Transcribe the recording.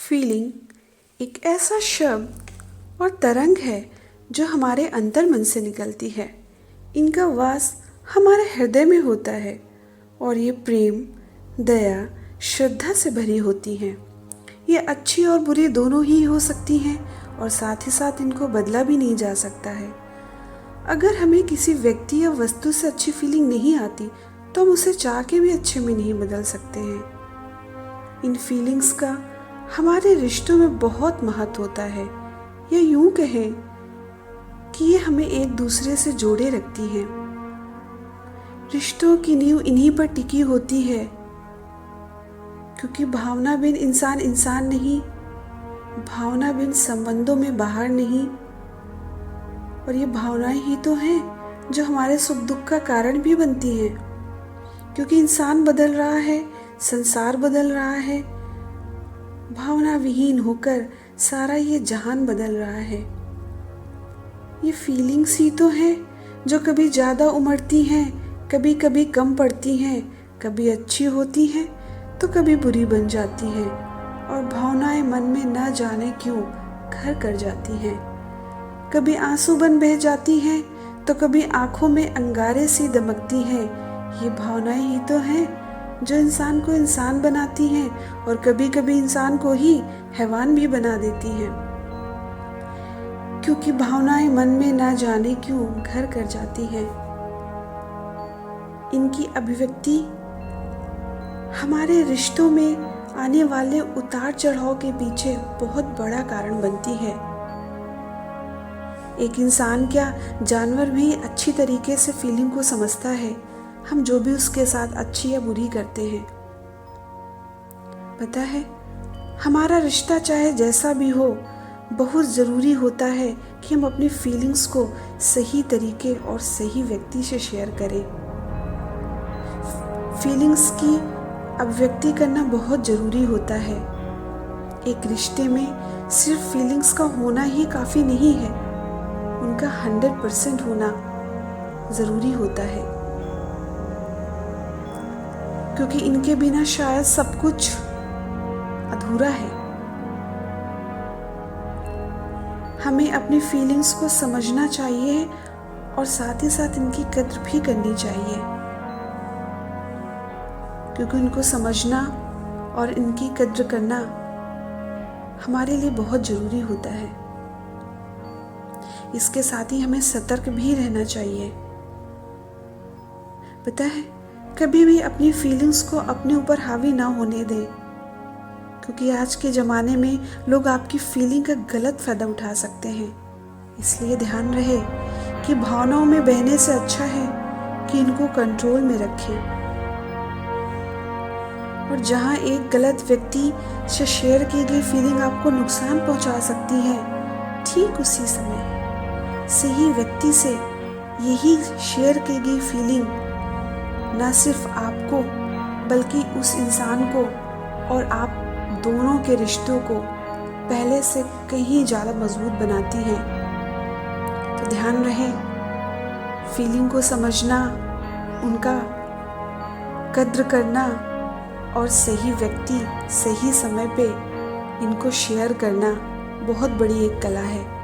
Feeling एक ऐसा शब्द और तरंग है जो हमारे अंतर मन से निकलती है। इनका वास हमारे हृदय में होता है और ये प्रेम, दया, श्रद्धा से भरी होती हैं। ये अच्छी और बुरी दोनों ही हो सकती हैं और साथ ही साथ इनको बदला भी नहीं जा सकता है। अगर हमें किसी व्यक्ति या वस्तु से अच्छी फीलिंग नहीं आती तो हम उसे चाह के भी अच्छे में नहीं बदल सकते हैं। इन फीलिंग्स का हमारे रिश्तों में बहुत महत्व होता है, या यूं कहें कि ये हमें एक दूसरे से जोड़े रखती हैं। रिश्तों की नींव इन्हीं पर टिकी होती है, क्योंकि भावना बिन इंसान इंसान नहीं, भावना बिन संबंधों में बाहर नहीं। और ये भावनाएं ही तो हैं जो हमारे सुख दुख का कारण भी बनती हैं, क्योंकि इंसान बदल रहा है, संसार बदल रहा है, भावना विहीन होकर सारा ये जहान बदल रहा है। ये फीलिंग्स ही तो हैं जो कभी ज़्यादा उमड़ती हैं, कभी कभी कम पड़ती हैं, कभी अच्छी होती हैं तो कभी बुरी बन जाती हैं, और भावनाएं मन में न जाने क्यों घर कर जाती हैं। कभी आंसू बन बह जाती हैं तो कभी आंखों में अंगारे सी दमकती हैं। ये भावनाएं ही तो हैं जो इंसान को इंसान बनाती हैं और कभी कभी इंसान को ही हैवान भी बना देती हैं, क्योंकि भावनाएं मन में ना जाने क्यों घर कर जाती हैं। इनकी अभिव्यक्ति हमारे रिश्तों में आने वाले उतार चढ़ाव के पीछे बहुत बड़ा कारण बनती है। एक इंसान क्या, जानवर भी अच्छी तरीके से फीलिंग को समझता है, हम जो भी उसके साथ अच्छी या बुरी करते हैं। पता है, हमारा रिश्ता चाहे जैसा भी हो, बहुत ज़रूरी होता है कि हम अपनी फीलिंग्स को सही तरीके और सही व्यक्ति से शेयर करें। फीलिंग्स की अभिव्यक्ति करना बहुत ज़रूरी होता है। एक रिश्ते में सिर्फ फीलिंग्स का होना ही काफ़ी नहीं है, उनका 100% होना ज़रूरी होता है, क्योंकि इनके बिना शायद सब कुछ अधूरा है। हमें अपनी फीलिंग्स को समझना चाहिए और साथ ही साथ इनकी कद्र भी करनी चाहिए, क्योंकि इनको समझना और इनकी कद्र करना हमारे लिए बहुत ज़रूरी होता है। इसके साथ ही हमें सतर्क भी रहना चाहिए। पता है, कभी भी अपनी फीलिंग्स को अपने ऊपर हावी ना होने दें, क्योंकि आज के ज़माने में लोग आपकी फीलिंग का गलत फ़ायदा उठा सकते हैं। इसलिए ध्यान रहे कि भावनाओं में बहने से अच्छा है कि इनको कंट्रोल में रखें। और जहाँ एक गलत व्यक्ति से शेयर की गई फीलिंग आपको नुकसान पहुँचा सकती है, ठीक उसी समय सही व्यक्ति से यही शेयर की गई फीलिंग न सिर्फ आपको बल्कि उस इंसान को और आप दोनों के रिश्तों को पहले से कहीं ज़्यादा मजबूत बनाती है। तो ध्यान रहे, फीलिंग को समझना, उनका कद्र करना और सही व्यक्ति सही समय पे इनको शेयर करना बहुत बड़ी एक कला है।